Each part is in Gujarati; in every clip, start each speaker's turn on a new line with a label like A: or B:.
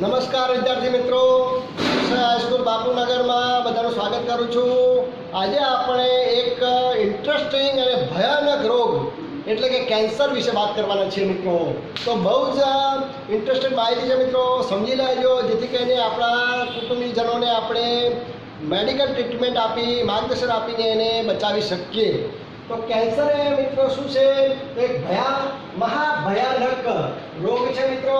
A: નમસ્કાર વિદ્યાર્થી મિત્રો, હાઈસ્કૂલ બાપુનગરમાં બધાનું સ્વાગત કરું છું. આજે આપણે એક ઇન્ટરેસ્ટિંગ અને ભયાનક રોગ એટલે કે કેન્સર વિશે વાત કરવાના છીએ મિત્રો. તો બહુ જ ઇન્ટરેસ્ટેડ માહિતી છે મિત્રો, સમજી લેજો જેથી કરીને આપણા કુટુંબીજનોને આપણે મેડિકલ ટ્રીટમેન્ટ આપી માર્ગદર્શન આપીને એને બચાવી શકીએ. તો કેન્સર એ મિત્રો શું છે? એક મહાભયાનક રોગ છે મિત્રો.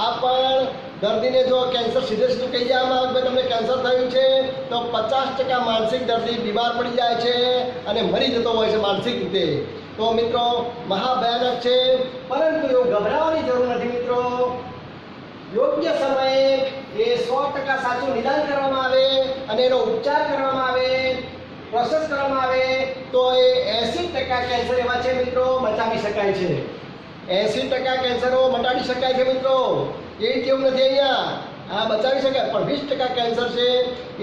A: આ પણ દર્દીને જો કેન્સર સીધે સીધું કહી દેવામાં આવે કે તમને કેન્સર થયું છે તો 50% માનસિક દર્દી બીમાર પડી જાય છે અને મરી જતો હોય છે માનસિક રીતે. તો મિત્રો મહાભયાનક છે, પરંતુ એવું ગભરાવાની જરૂર નથી મિત્રો. યોગ્ય સમયે એ 100% સાચું નિદાન કરવામાં આવે અને એનો ઉપચાર કરવામાં આવે, પ્રોસેસ કરવામાં આવે તો એ 80% કેન્સર એવા છે મિત્રો બચાવી શકાય છે. 80% કેન્સરો મટાડી શકાય છે મિત્રો. એ કેવું નથી, અહીંયા બચાવી શકાય, પણ 20% કેન્સર છે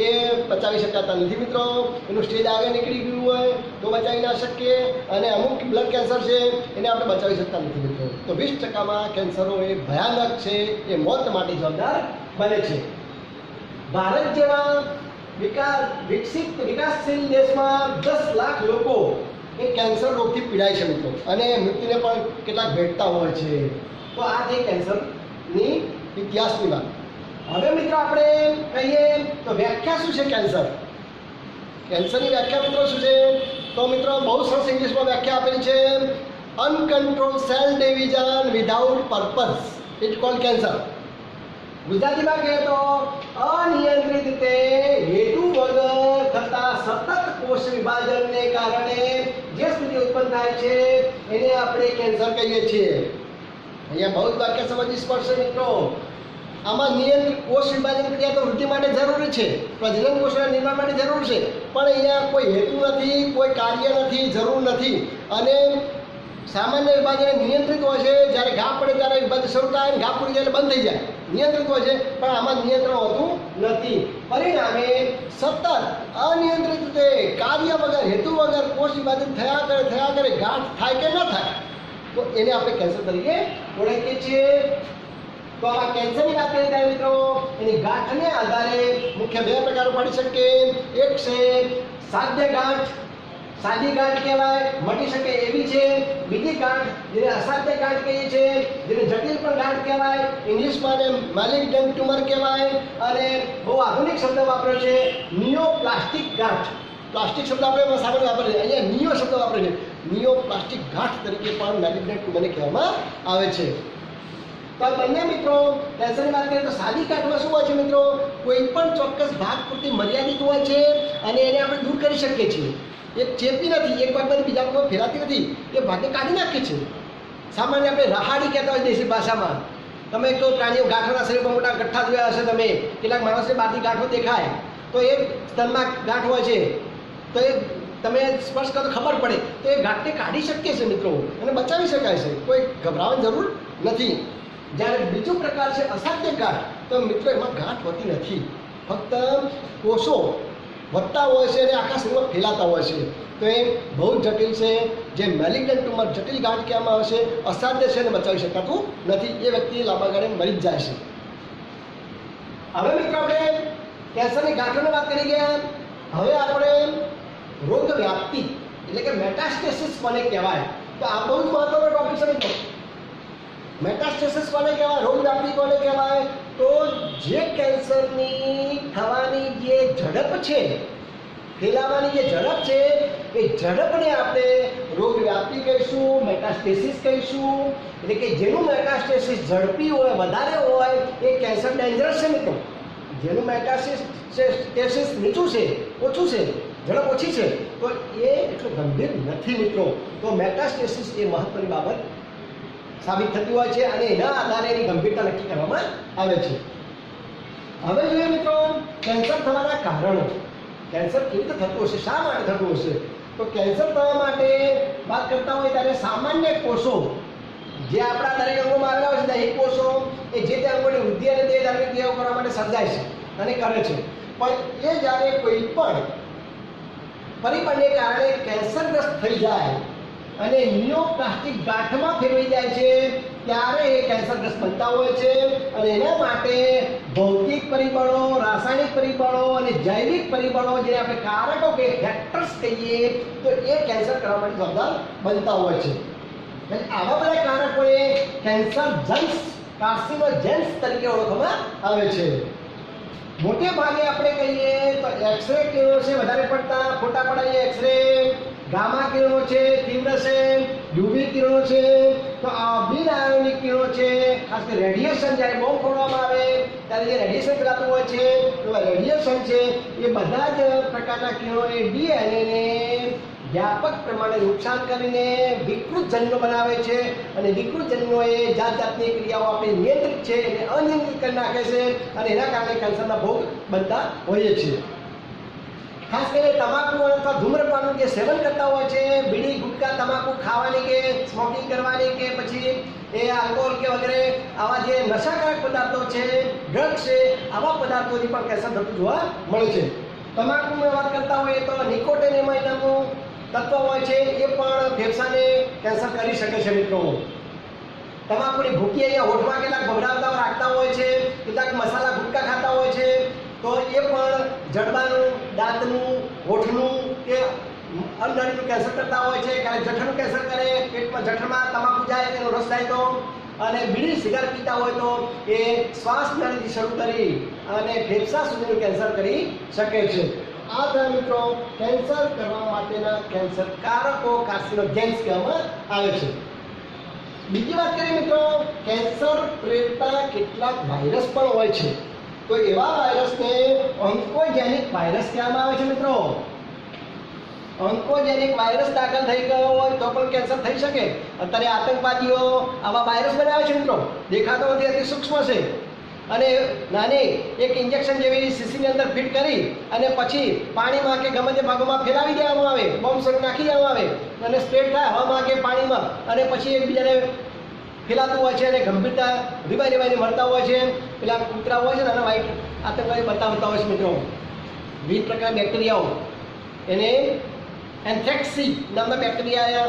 A: એ બચાવી શકાતા નથી મિત્રો. એનું સ્ટેજ આગળ નીકળી ગયું હોય તો બચાવી ના શકીએ, અને અમુક બ્લડ કેન્સર છે એને આપણે બચાવી શકતા નથી મિત્રો. તો 20%માં કેન્સરો એ ભયાનક છે, એ મોત માટે જવાબદાર બને છે. ભારત જેવા વિકાસશીલ દેશમાં 10 લાખ લોકો એ કેન્સર રોગથી પીડાય છે મિત્રો, અને મૃત્યુને પણ કેટલાક ભેટતા હોય છે. તો આ છે કેન્સરની ઇતિહાસની વાત. હવે મિત્રો આપણે કહીએ તો વ્યાખ્યા શું છે કેન્સર? કેન્સરની વ્યાખ્યા મિત્રો શું છે? તો મિત્રો બહુ સરસ ઇંગ્લિશમાં વ્યાખ્યા આપેલી છે. Uncontrol cell division without purpose it cold cancer. ગુજરાતીમાં કહીએ તો અનિયંત્રિત રીતે હેતુ વગર થતા સતત કોષ વિભાજનને કારણે જે સ્થિતિ ઉત્પન્ન થાય છે એને આપણે કેન્સર કહીએ છીએ. અહીંયા બહુ જ વાક્ય સમજવી પડશે મિત્રો. આમાં નિયંત્રિત કોષ વિભાજન ક્રિયા તો વૃદ્ધિ માટે જરૂરી છે, પ્રજનન કોષના નિર્માણ માટે જરૂર છે, પણ અહીંયા કોઈ હેતુ નથી, કોઈ કાર્ય નથી, જરૂર નથી. અને સામાન્ય વિભાજન નિયંત્રિત હોય છે. જ્યારે ઘા પડે ત્યારે વિભાજન શરૂ થાય, ઘા પૂરી જાય બંધ થઈ જાય, નિયંત્રિત હોય છે. પણ આમાં નિયંત્રણ હોતું નથી. પરિણામે સતત અનિયંત્રિત રીતે કાર્ય વગર, હેતુ વગર કોષ વિભાજન થયા કરે, ગાંઠ થાય કે ન થાય તો એને આપણે કેન્સર તરીકે ઓળખીએ છીએ. તો આ કેન્સરની વાત કરીએ ત્યારે મિત્રો એની ગાંઠને આધારે મુખ્ય 2 પ્રકારો પાડી શકીએ. એક છે સાધ્ય ગાંઠ, સાદી ગાંઠ કહેવાય, મટી શકે એવી છે. બીજી ગાંઠ જેને અસાધ્ય ગાંઠ કહીએ છીએ, જેને જટિલ પણ ગાંઠ કહેવાય, ઇંગ્લિશમાં એને મેલિગ્નન્ટ ટ્યુમર કહેવાય, અને બહુ આધુનિક શબ્દ વાપર્યો છે નિયોપ્લાસ્ટિક ગાંઠ. પ્લાસ્ટિક શબ્દ આપણે સામાન્ય વાપરીએ, અહીંયા નિયો શબ્દ વાપરે છે. નિયોપ્લાસ્ટિક ગાંઠ તરીકે પણ મેલિગ્નન્ટ ટ્યુમરને કહેવામાં આવે છે. તો બંને મિત્રો કેન્સરની વાત કરીએ તો સાદી ગાંઠમાં શું હોય છે મિત્રો? કોઈ પણ ચોક્કસ ભાગ પૂરતી મર્યાદિત હોય છે અને એને આપણે દૂર કરી શકીએ છીએ. એ ચેપી નથી, એક ભાગમાંથી બીજા ભાગમાં ફેલાતી નથી, એ ભાગને કાઢી નાખીએ છીએ. સામાન્ય આપણે રહાડી કહેતા હોય દેશી ભાષામાં. તમે તો પ્રાણીઓ ગાંઠોના શરીરમાં મોટા ગઠ્ઠા જોયા હશે તમે. કેટલાક માણસને બહારથી ગાંઠો દેખાય તો એ સ્તનમાં ગાંઠ હોય છે, તો એ તમે સ્પર્શ કરો તો ખબર પડે. તો એ ગાંઠને કાઢી શકીએ છીએ મિત્રો, અને બચાવી શકાય છે, કોઈ ગભરાવાની જરૂર નથી. જ્યારે બીજો પ્રકાર છે અસાધ્ય ગાંઠ, તો મિત્રો એમાં ગાંઠ હોતી નથી, ફક્ત કોષો વધતા હોય છે અને આખા શરીરમાં ફેલાતા હોય છે. તો એ બહુ જટિલ છે, જે મેલિગ્નન્ટ ટ્યુમર જટિલ ગાંઠ કહેવામાં આવે છે. અસાધ્ય છે અને બચાવી શકાતું નથી, એ વ્યક્તિ લાંબા ગાળે મરી જ જાય છે. હવે મિત્રો આપણે કેન્સરની ગાંઠોની વાત કરી ગયા. હવે આપણે રોગ વ્યાપ્તિ એટલે કે મેટાસ્ટેસિસ કોને કહેવાય? તો આ બહુ જ મહત્વનો ટોપિક છે મિત્રો. મેટાસ્ટેસિસ કોને કહેવાય, રોગ વ્યાપ્તિ કોને કહેવાય? તો જે કેન્સરની થવાની જે ઝડપ છે, ફેલાવાની જે ઝડપ છે, એ ઝડપને આપણે રોગ વ્યાપ્તિ કહીશું, મેટાસ્ટેસિસ કહીશું. એટલે કે જેનું મેટાસ્ટેસિસ ઝડપી હોય, વધારે હોય, એ કેન્સર ડેન્જરસ છે મિત્રો. જેનું મેટાસ્ટેસિસ નીચું છે, ઓછું છે, ઝડપ ઓછી છે, તો એ એટલું ગંભીર નથી મિત્રો. તો મેટાસ્ટેસિસ એ મહત્વની બાબત સાબિત થતી હોય છે, અને એના આધારે એની ગંભીરતા નક્કી કરવામાં આવે છે. હવે જોઈએ મિત્રો કેન્સર થવાના કારણો. કેન્સર કેવી રીતે થતું હશે, શા માટે થતું હશે? તો કેન્સર થવા માટે વાત કરતા હોય ત્યારે સામાન્ય કોષો જે આપણા દરેક અંગોમાં આવેલા હોય છે, દૈહિક કોષો, એ જે તે અંગોની વૃદ્ધિ અને તે ધાર્મિક ક્રિયાઓ કરવા માટે સર્જાય છે અને કરે છે. પણ એ જ્યારે કોઈ પણ પરિબળને કારણે કેન્સરગ્રસ્ત થઈ જાય અને નિયોપ્લાસ્ટિક ગાંઠમાં ફેરવાઈ જાય છે ત્યારે એ કેન્સરગ્રસ્ત બનતા હોય છે, અને એના માટે પરિબળો, રાસાયણિક પરિબળો અને જૈવિક પરિબળો જે આપણે કારકો કે ફેક્ટર્સ કહીએ તો એ કેન્સર કરવા માટે જવાબદાર બનતા હોય છે. અને આવા બધા કારકોને કેન્સર જન્સ કાર્સિનોજેન્સ તરીકે ઓળખવામાં આવે છે. મોટે ભાગે આપણે કહીએ તો એક્સરે કિરણો છે વધારે પડતા ખોટા પડાય. એક્સરે, ગામા કિરણો છે તીવ્ર છે, યુવી કિરણો છે, તો આ બિન આયોનિક કિરણો છે, ખાસ કરીને રેડિયેશન જ્યારે બોમ્બ ફોડવામાં આવે ત્યારે જે રેડિયેશન ફેલાતું હોય છે તો રેડિયેશન છે એ બધા જ પ્રકારના કિરણોને ડીએનએને વ્યાપક પ્રમાણે નુકસાન કરીને વિકૃત જનનો બનાવે છે અને વિકૃત જનનો એ જાત જાતની ક્રિયાઓ આપણે નિયંત્રિત છે એને અનિયંત્રિત કરી નાખે છે અને એના કારણે કેન્સરના ભોગ બનતા હોઈએ છીએ. ખાસ કરીને તમાકુ અથવા ધૂમ્રપાનનું જે સેવન કરતા હોય છે, બીડી ગુટકા તમાકુ ખાવાની કે સ્મોકિંગ કરવાની કે પછી એ આલ્કોહોલ કે વગેરે આવા જે નશાકારક પદાર્થો છે, ડ્રગ્સ છે, આવા પદાર્થોથી પણ કેન્સર થતું જોવા મળે છે. તમાકુની વાત કરતા હોઈએ તો નિકોટિન એમાં નામનું તત્વ હોય છે એ પણ ફેફસાને કેન્સર કરી શકે છે મિત્રો. તમાકુની ભૂકી અહીંયા હોઠમાં કેટલાક ભભરાવતા રાખતા હોય છે, કેટલાક મસાલા ગુટકા ખાતા હોય છે તો એ પણ જડબાનું, દાંતનું, હોઠનું કે અન્નનળીનું કેન્સર કરતા હોય છે. ક્યારેક જઠરનું કેન્સર કરે, પેટમાં જઠરમાં તમાકુ જાય તેનો રસ થાય તો, અને બીડી સિગારેટ પીતા હોય તો એ શ્વાસ નળીથી શરૂ કરી અને ફેફસા સુધીનું કેન્સર કરી શકે છે. આ થયા મિત્રો કેન્સર કરવા માટેના કેન્સર કારકો, કાર્સિનોજેન્સ કહેવામાં આવે છે. બીજી વાત કરીએ મિત્રો, કેન્સર પ્રેરતા કેટલાક વાયરસ પણ હોય છે. તો એવા વાયરસને ઓન્કોજેનિક વાયરસ કહેવામાં આવે છે મિત્રો. ઓન્કોજેનિક વાયરસ દાખલ થઈ ગયો હોય તો પણ કેન્સર થઈ શકે. અત્યારે આતંકવાદીઓ આવા વાયરસ બનાવે છે મિત્રો, દેખાતો નથી, અતિ સૂક્ષ્મ છે અને નાની એક ઇન્જેક્શન જેવી શીશીની અંદર ફિટ કરી અને પછી પાણીમાં કે ગમે તે ભાગોમાં ફેલાવી દેવામાં આવે, બોમ્બ સ્વરૂપ નાખી દેવામાં આવે અને સ્પ્રેડ થાય હવામાં કે પાણીમાં અને પછી એકબીજાને ફેલાતું હોય છે અને ગંભીરતા રીબાઈને મરતા હોય છે. પેલા કૂતરા હોય છે ને અને વ્હાઈટ આતંકવાદી બતાવતા હોય છે મિત્રો. વિવિધ પ્રકારના બેક્ટેરિયાઓ, એને એન્થ્રેક્સી નામના બેક્ટેરિયા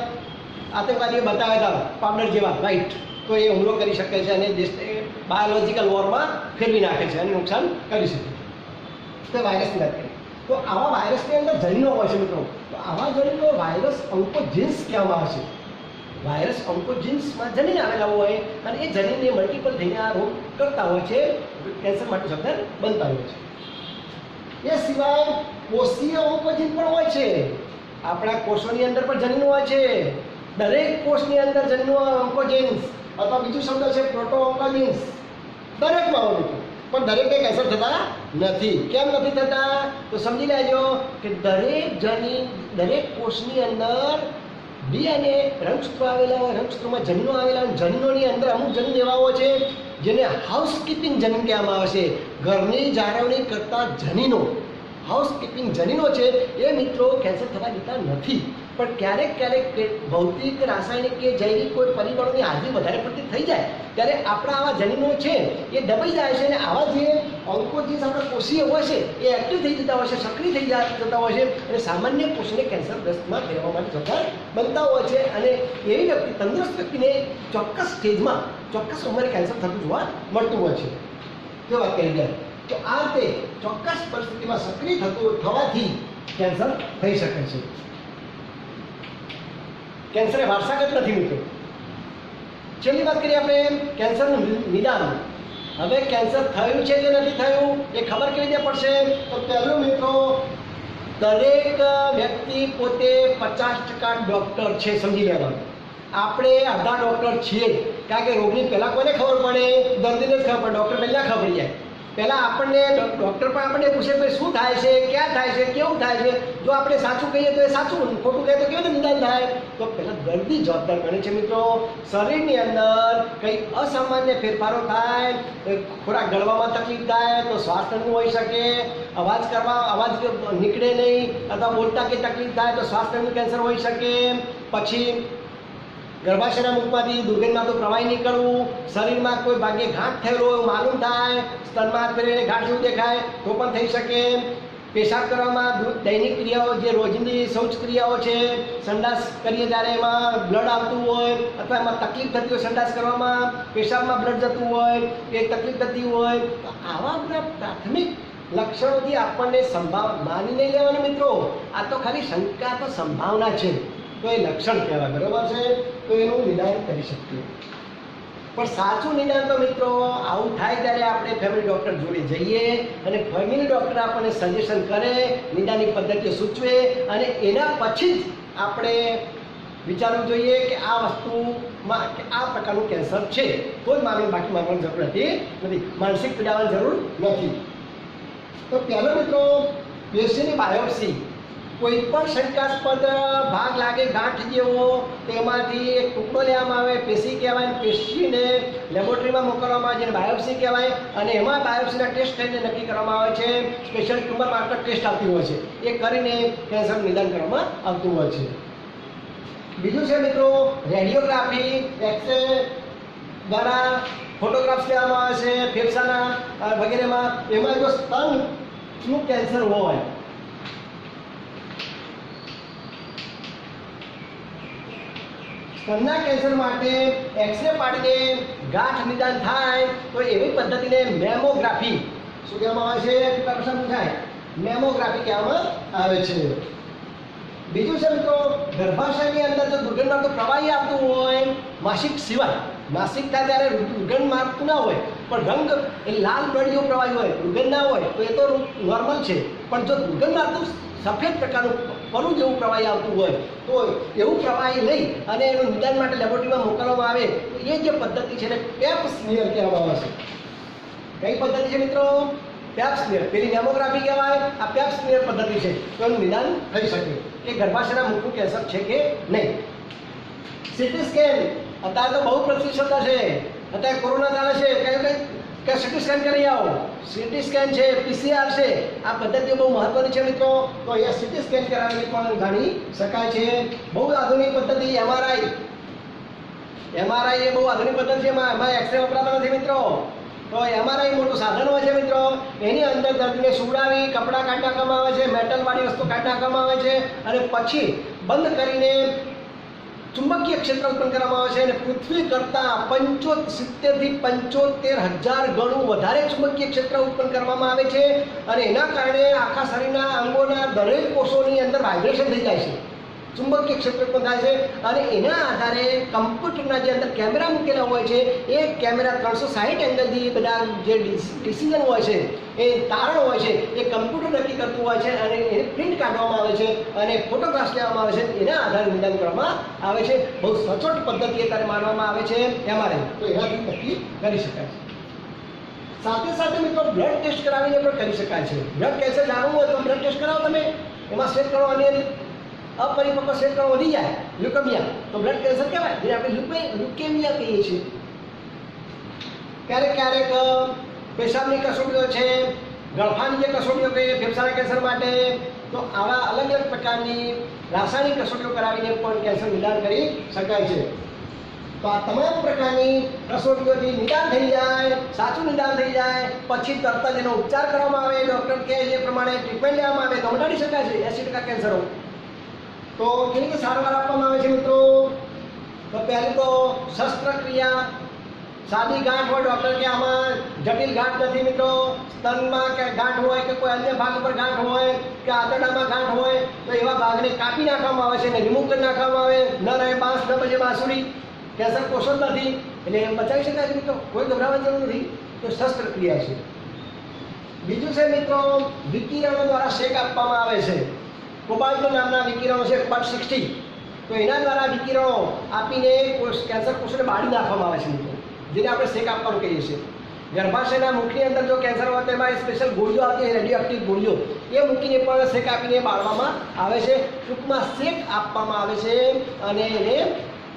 A: આતંકવાદીઓ બતાવ્યા હતા પાવડર જેવા વ્હાઈટ, તો એ હુમલો કરી શકે છે અને દેશને બાયોલોજિકલ વોરમાં ફેરવી નાખે છે અને નુકસાન કરી શકે છે. તો વાયરસની વાત કરીએ તો આવા વાયરસની અંદર જનીનો હોય છે મિત્રો. તો આવા જનીનો વાયરસ ઓન્કોજિન્સ કહેવામાં આવે છે. વાયરસ ઓન્કોજિન્સમાં જનીન આવેલા હોય અને એ જનીનને મલ્ટિપલ થઈને આ રોગ કરતા હોય છે, કેન્સર માટે જવાબદાર બનતા હોય છે. એ સિવાય કોષીય ઓન્કોજિન પણ હોય છે. આપણા કોષોની અંદર પણ જનીનો હોય છે. દરેક કોષની અંદર જનીનો ઓન્કોજિન્સ અથવા બીજું શબ્દ છે પ્રોટો ઓન્કોજિન્સ દરેકમાં હોય છે, પણ દરેકે કેન્સર થતા નથી. કેમ નથી થતા તો સમજી લેજો કે દરેક જનીન, દરેક કોષની અંદર ડીએનએ રંગસૂત્રો આવેલા હોય, રંગસૂત્રોમાં જનીનો આવેલા હોય. જનીનોની અંદર અમુક જનીન એવા હોય છે જેને હાઉસકીપિંગ જનીન કહેવામાં આવે છે. ઘરની જાળવણી કરતા જનીનો, હાઉસકીપિંગ જનીનો છે એ મિત્રો કેન્સર થવા દેતા નથી. પણ ક્યારેક ક્યારેક ભૌતિક, રાસાયણિક કે જૈવિક કોઈ પરિબળોની હાજરી વધારે પડતી થઈ જાય ત્યારે આપણા આવા જનીનો છે એ દબાઈ જાય છે અને આવા જે ઓન્કોજિન્સ આપણા કોષીય હોય છે એ એક્ટિવ થઈ જતા હોય છે, સક્રિય થઈ જતા હોય છે અને સામાન્ય કોષને કેન્સરગ્રસ્તમાં ફેરવવા માટે જવાબદાર બનતા હોય છે. અને એવી વ્યક્તિ, તંદુરસ્ત વ્યક્તિને ચોક્કસ સ્ટેજમાં, ચોક્કસ ઉંમરે કેન્સર થતું જોવા મળતું હોય છે. તે વાત કરી જાય તો આ રીતે ચોક્કસ પરિસ્થિતિમાં સક્રિય થવાથી કેન્સર થઈ શકે છે. કેન્સર એ વારસાગત નથી મિત્રો. છેલ્લી વાત કરીએ આપણે કેન્સરનું નિદાન. હવે કેન્સર થયું છે કે નથી થયું એ ખબર કેવી રીતે પડશે? તો પહેલું મિત્રો, દરેક વ્યક્તિ પોતે 50% ડૉક્ટર છે, સમજી લેવાનું. આપણે અડધા ડૉક્ટર છીએ, કારણ કે રોગની પહેલાં કોને ખબર પડે? દર્દીને જ ખબર પડે. ડૉક્ટર પહેલાં ખબર પડી જાય. પહેલાં આપણને ડૉક્ટર પણ આપણને પૂછે કે શું થાય છે, ક્યાં થાય છે, કેવું થાય છે. જો આપણે સાચું કહીએ તો એ સાચું, ખોટું કહીએ તો કેવું રીતે નિદાન થાય? તો પહેલાં દર્દી જવાબદાર બને છે મિત્રો. શરીરની અંદર કંઈ અસામાન્ય ફેરફારો થાય, ખોરાક ગળવામાં તકલીફ થાય તો શ્વાસ તંગી હોઈ શકે, અવાજ નીકળે નહીં અથવા બોલતા કે તકલીફ થાય તો શ્વાસ તંગી કેન્સર હોઈ શકે. પછી ગર્ભાશયના મુખમાંથી દુર્ગંધમાં પ્રવાહી નીકળવું, શરીરમાં કોઈ ભાગ્યે ઘાટ થયેલો એવું માલુમ થાય, સ્તનમાં હાથ ફેરવીને ઘાટ જેવું દેખાય તો પણ થઈ શકે. પેશાબ કરવામાં દૈનિક ક્રિયાઓ જે રોજની શૌચ ક્રિયાઓ છે, સંડાસ કરીએ ત્યારે એમાં બ્લડ આવતું હોય અથવા એમાં તકલીફ થતી હોય, સંડાસ કરવામાં પેશાબમાં બ્લડ જતું હોય, એ તકલીફ થતી હોય, તો આવા બધા પ્રાથમિક લક્ષણોથી આપણને માની નહીં લેવાનું મિત્રો. આ તો ખાલી શંકા તો સંભાવના છે, તો એ લક્ષણ કહેવાય, બરાબર છે. તો એનું નિદાન કરી શકીએ. પણ સાચું નિદાન તો મિત્રો આવું થાય ત્યારે આપણે ફેમિલી ડૉક્ટર જોડે જઈએ અને ફેમિલી ડૉક્ટર આપણને સજેશન કરે, નિદાનની પદ્ધતિઓ સૂચવે અને એના પછી જ આપણે વિચારવું જોઈએ કે આ વસ્તુમાં કે આ પ્રકારનું કેન્સર છે, તો જ માનવું, બાકી માનવાની જરૂર નથી, માનસિક પીડાવાની જરૂર નથી. તો પહેલો મિત્રો, પેશીની બાયોપ્સી. કોઈ પણ શંકાસ્પદ ભાગ લાગે ગાંઠ જેવો, તેમાંથી એક ટુકડો લેવામાં આવે, પેશી કહેવાય. પેશીને લેબોરેટરીમાં મોકલવામાં આવે, જેને બાયોપ્સી કહેવાય, અને એમાં બાયોપ્સીના ટેસ્ટ થઈને નક્કી કરવામાં આવે છે. સ્પેશિયલ ટ્યુમર માર્કર ટેસ્ટ આવતી હોય છે, એ કરીને કેન્સરનું નિદાન કરવામાં આવતું હોય છે. બીજું છે મિત્રો રેડિયોગ્રાફી, એક્સરે દ્વારા ફોટોગ્રાફ્સ લેવામાં આવે છે ફેફસાના વગેરેમાં. એમાં જો સ્તનનું કેન્સર હોય, સ્તનના કેન્સર માટે એક્સરે પાડીને ગાંઠ નિદાન થાય તો એવી પદ્ધતિને મેમોગ્રાફી શું કહેવામાં આવે છે? પ્રશ્ન પૂછાય, મેમોગ્રાફી કહેવામાં આવે છે. બીજું છે મિત્રો, ગર્ભાશયની અંદર જો દુર્ગંધવાળું પ્રવાહી આવતું હોય, માસિક સિવાય, માસિક થાય ત્યારે દુર્ગંધ મારતું ના હોય પણ રંગ એ લાલ બ્લડ જેવું પ્રવાહી હોય, દુર્ગંધ ના હોય તો એ તો નોર્મલ છે. પણ જો દુર્ગંધ મારતું સફેદ પ્રકારનું પરું જેવું પ્રવાહી આવતું હોય તો એવું પ્રવાહી લઈ અને એનું નિદાન માટે લેબોરેટરીમાં મોકલવામાં આવે તો એ જે પદ્ધતિ છે એને પેપ સ્મિયર કહેવામાં આવે છે. કઈ પદ્ધતિ છે મિત્રો? પેપ સ્મિયર. પેલી મેમોગ્રાફી કહેવાય, આ પેપ સ્મિયર પદ્ધતિ છે. તો એનું નિદાન થઈ શકે કે ગર્ભાશયના મુખનું કેન્સર છે કે નહીં. સીટી સ્કેન અત્યારે તો બહુ પ્રતિશત છે, અત્યારે કોરોના ચાલે છે, કઈ કે સીટી સ્કેન કરી આવો. સીટી સ્કેન છે, પીસીઆર છે, આ પદ્ધતિઓ બહુ મહત્વની છે મિત્રો. તો અહીંયા સીટી સ્કેન કરાવીને પણ જાણી શકાય છે. બહુ આધુનિક પદ્ધતિ એમઆરઆઈ એ બહુ આધુનિક પદ્ધતિ છે. એમાં એક્સરે વપરાતો નથી મિત્રો. તો એમઆરઆઈ મોટું સાધન હોય છે મિત્રો. એની અંદર દર્દીને સુવડાવી કપડાં કાઢી નાખવામાં આવે છે, મેટલવાળી વસ્તુ કાઢી નાખવામાં આવે છે અને પછી બંધ કરીને ચુંબકીય ક્ષેત્ર ઉત્પન્ન કરવામાં આવે છે અને પૃથ્વી કરતાં 75 થી 75,000 ગણું વધારે ચુંબકીય ક્ષેત્ર ઉત્પન્ન કરવામાં આવે છે અને એના કારણે આખા શરીરના અંગોના દરેક કોષોની અંદર વાઇબ્રેશન થઈ જાય છે, ચુંબકીય ક્ષેત્ર ઉત્પન્ન થાય છે અને એના આધારે કમ્પ્યુટરના જે અંદર કેમેરા મૂકેલા હોય છે એ કેમેરા 360 એંગલથી બધા જે ડિસિઝન હોય છે, એ તારણ હોય છે, એ કમ્પ્યુટર નક્કી કરતું હોય છે અને એને પ્રિન્ટ કાઢવામાં આવે છે અને ફોટોગ્રાફ્સ લેવામાં આવે છે. એના આધારે નિદાન કરવામાં આવે છે. બહુ સચોટ પદ્ધતિ અત્યારે માનવામાં આવે છે એમઆરઆઈ. તો એનાથી નક્કી કરી શકાય છે. સાથે સાથે મિત્રો બ્લડ ટેસ્ટ કરાવીને પણ કરી શકાય છે. બ્લડ કેન્સર જાણવું હોય તો બ્લડ ટેસ્ટ કરાવો તમે, એમાં સેટ કરો અને અપરિપક્વ ક્ષેત્ર વધી જાય, લ્યુકેમિયા, તો બ્લડ કેન્સર કહેવાય, જેને આપણે લ્યુકેમિયા કહીએ છીએ. ક્યારેક પેશાબની કસોટીઓ છે, ગળફાની જે કસોટીઓ કહીએ ફેફસાના કેન્સર માટે, તો આવા અલગ અલગ પ્રકારની રાસાયણિક કસોટીઓ કરાવીને પણ કેન્સર નિદાન કરી શકાય છે. તો આ તમામ પ્રકારની કસોટીઓથી નિદાન થઈ જાય, સાચું નિદાન થઈ જાય, પછી તરત જ એનો ઉપચાર કરવામાં આવે, ડૉક્ટર કહે જે પ્રમાણે ટ્રીટમેન્ટ લેવામાં આવે તો મટાડી શકાય છે 80% કેન્સરો. તો કેવી રીતે સારવાર આપવામાં આવે છે મિત્રો? તો પહેલી તો શસ્ત્રક્રિયા. સાદી ગાંઠ હોય, ડૉક્ટર કે આમાં જટિલ ગાંઠ નથી મિત્રો. સ્તનમાં કે ગાંઠ હોય કે કોઈ અન્ય ભાગ ઉપર ગાંઠ હોય કે આંતરડામાં ગાંઠ હોય તો એવા ભાગને કાપી નાખવામાં આવે છે અને રિમૂવ કરી નાખવામાં આવે. ન રહે બાંસ, ન બજે બાંસુરી, કેન્સર કોષો જ નથી એટલે એમ બચાવી શકાય છે મિત્રો, કોઈ ગભરાવાની જરૂર નથી. તો શસ્ત્રક્રિયા છે. બીજું છે મિત્રો વિકિરણો દ્વારા શેક આપવામાં આવે છે. કોબાલ્ટ નામના વિકિરણો છે, કોબાલ્ટ 60, તો એના દ્વારા વિકિરણો આપીને કેન્સર કોષોને બાળી નાખવામાં આવે છે મિત્રો, જેને આપણે શેક આપવાનું કહીએ છીએ. ગર્ભાશયના મુખની અંદર જો કેન્સર હોય તો એમાં સ્પેશિયલ ગોળીઓ આવતી હોય, રેડિયોએક્ટિવ ગોળીઓ, એ મૂકીને પણ શેક આપીને બાળવામાં આવે છે. ટૂંકમાં શેક આપવામાં આવે છે અને એને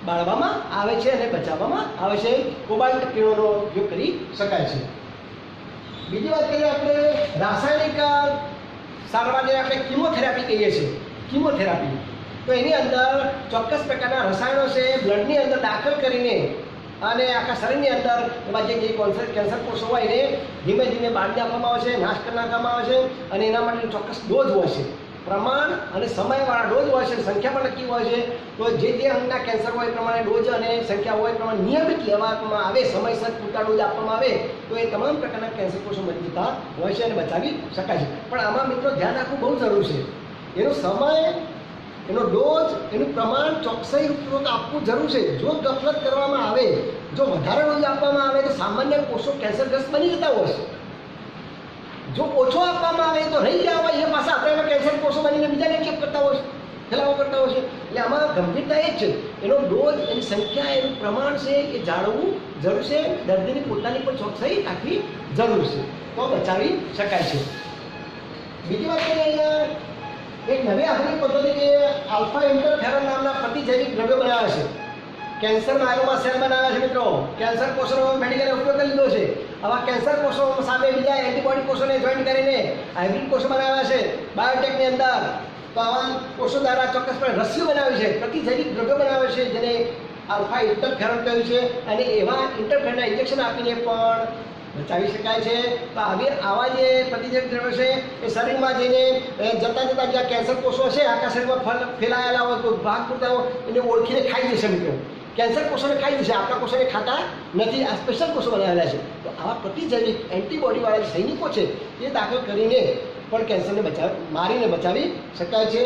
A: બાળવામાં આવે છે અને બચાવવામાં આવે છે. કોબાલ્ટ કિરણોનો ઉપયોગ કરી શકાય છે. બીજી વાત કરીએ આપણે રાસાયણિક સારવાર, જે આપણે કિમોથેરાપી કહીએ છીએ, કિમોથેરાપી, તો એની અંદર ચોક્કસ પ્રકારના રસાયણો છે બ્લડની અંદર દાખલ કરીને અને આખા શરીરની અંદર એમાં જે કેન્સર કોષો હોય એને ધીમે ધીમે બાળી આપવામાં આવે છે, નાશ કરી નાખવામાં આવે છે અને એના માટે ચોક્કસ ડોઝ હોય છે, પ્રમાણ અને સમયવાળા ડોઝ હોય છે, સંખ્યા પણ નક્કી હોય છે. તો જે અંગના કેન્સર હોય એ પ્રમાણે ડોઝ અને સંખ્યા હોય એ પ્રમાણે નિયમિત લેવામાં આવે, સમયસર પૂરતા ડોઝ આપવામાં આવે તો એ તમામ પ્રકારના કેન્સર કોષો મરી જતા હોય છે અને બચાવી શકાય છે. પણ આમાં મિત્રો ધ્યાન રાખવું બહુ જરૂર છે. એનો સમય, એનો ડોઝ, એનું પ્રમાણ ચોકસાઈપૂર્વક આપવું જરૂર છે. જો ગફલત કરવામાં આવે, જો વધારે ડોઝ આપવામાં આવે તો સામાન્ય કોષો કેન્સરગ્રસ્ત બની જતા હોય છે. જો ઓછો આપવામાં આવે તો રહી ગયા હોય એ પાછા આપણે કેન્સર કોષો બનીને બીજાને ચેપ કરતા હોય છે, ફેલાવો કરતા હોય છે. એટલે આમાં ગંભીરતા એ જ છે, એનો ડોઝ, એની સંખ્યા, એનું પ્રમાણ છે એ જાળવવું જરૂર છે. દર્દીની પોતાની પણ ચોકસાઈ રાખવી જરૂર છે, તો બચાવી શકાય છે. બીજી વાત કરીએ, અહીંયા એક નવી આધુનિક પદ્ધતિ કે આલ્ફા ઇન્ટરફેરોન નામના પ્રતિજૈવિક દ્રવ્યો બનાવ્યા છે. કેન્સર માયોમાં સેલ બનાવ્યા છે મિત્રો. કેન્સર કોષોનો મેડિકલે ઉપયોગ કરી લીધો છે. આવા કેન્સર કોષો સામે બીજા એન્ટીબોડી કોષોને જોઈન્ટ કરીને હાઇબ્રિડ કોષો બનાવ્યા છે બાયોટેકની અંદર. તો આવા કોષો દ્વારા ચોક્કસપણે રસીઓ બનાવી છે, પ્રતિજૈવિક દ્રવ્યો બનાવે છે જેને આલ્ફા ઇન્ટરફેરોન કહ્યું છે. અને એવા ઇન્ટરફેરોનના ઇન્જેક્શન આપીને પણ બચાવી શકાય છે. તો આવા જે પ્રતિજૈવિક દ્રવ્યો છે એ શરીરમાં જઈને જતાં જ્યાં કેન્સર કોષો છે આખા શરીરમાં ફેલાયેલા હોય, કોઈ ભાગ પૂરતા હોય એને ઓળખીને ખાઈ જશે મિત્રો. કેન્સર કોષોને ખાઈ જશે, આપણા કોષોને ખાતા નથી. આ સ્પેશિયલ કોષો બનાવેલા છે. તો આવા પ્રતિજૈવિક એન્ટીબોડીવાળા સૈનિકો છે એ દાખલ કરીને પણ કેન્સરને મારીને બચાવી શકાય છે.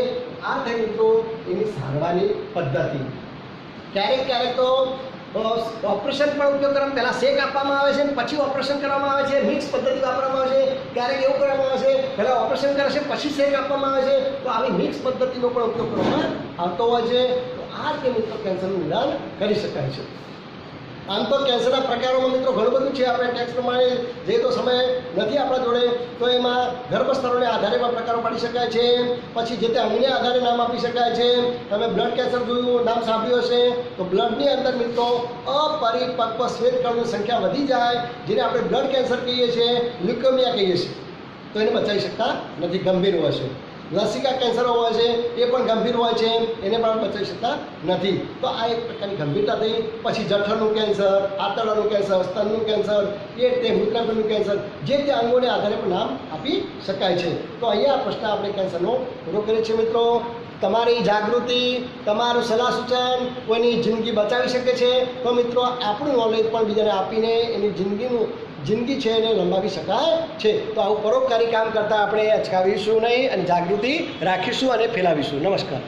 A: આ થઈ મિત્રો એની સારવારની પદ્ધતિ. ક્યારેક તો ઓપરેશન પણ ઉપયોગ કરવામાં, પહેલાં શેક આપવામાં આવે છે અને પછી ઓપરેશન કરવામાં આવે છે. મિક્સ પદ્ધતિ વાપરવામાં આવે છે. ક્યારેક એવું કરવામાં આવે છે, પહેલાં ઓપરેશન કરે છે પછી શેક આપવામાં આવે છે. તો આવી મિક્સ પદ્ધતિનો પણ ઉપયોગ કરવામાં આવતો હોય છે. તો આ રીતે મિત્રો કેન્સરનું નિદાન કરી શકાય છે. આમ તો કેન્સરના પ્રકારોમાં મિત્રો ઘણું બધું છે. આપણે ટેક્સ પ્રમાણે જે તો સમય નથી આપણા જોડે, તો એમાં ગર્ભસ્તરોને આધારે પણ પ્રકારો પાડી શકાય છે. પછી જે તે અંગને આધારે નામ આપી શકાય છે. તમે બ્લડ કેન્સર જોયું, નામ સાંભળ્યું હશે. તો બ્લડની અંદર મિત્રો અપરિપક્વ શ્વેતકણની સંખ્યા વધી જાય, જેને આપણે બ્લડ કેન્સર કહીએ છીએ, લ્યુકેમિયા કહીએ છીએ. તો એને બચાવી શકતા નથી, ગંભીર હોય છે. લસિકા કેન્સરો હોય છે એ પણ ગંભીર હોય છે, એને પણ બચાવી શકતા નથી. તો આ એક પ્રકારની ગંભીરતા થઈ. પછી જઠરનું કેન્સર, આંતરડાનું કેન્સર, સ્તનનું કેન્સર, એ રીતે મૂત્રાશયનું કેન્સર, જે તે અંગોને આધારે પણ નામ આપી શકાય છે. તો અહીંયા આ પ્રશ્ન આપણે કેન્સરનો પૂરો કરીએ છીએ મિત્રો. તમારી જાગૃતિ, તમારું સલાહ સૂચન કોઈની જિંદગી બચાવી શકે છે. તો મિત્રો આપણું નોલેજ પણ બીજાને આપીને એની જિંદગી છે એને લંબાવી શકાય છે. તો આવું પરોપકારી કામ કરતાં આપણે અચકાવીશું નહીં અને જાગૃતિ રાખીશું અને ફેલાવીશું. નમસ્કાર.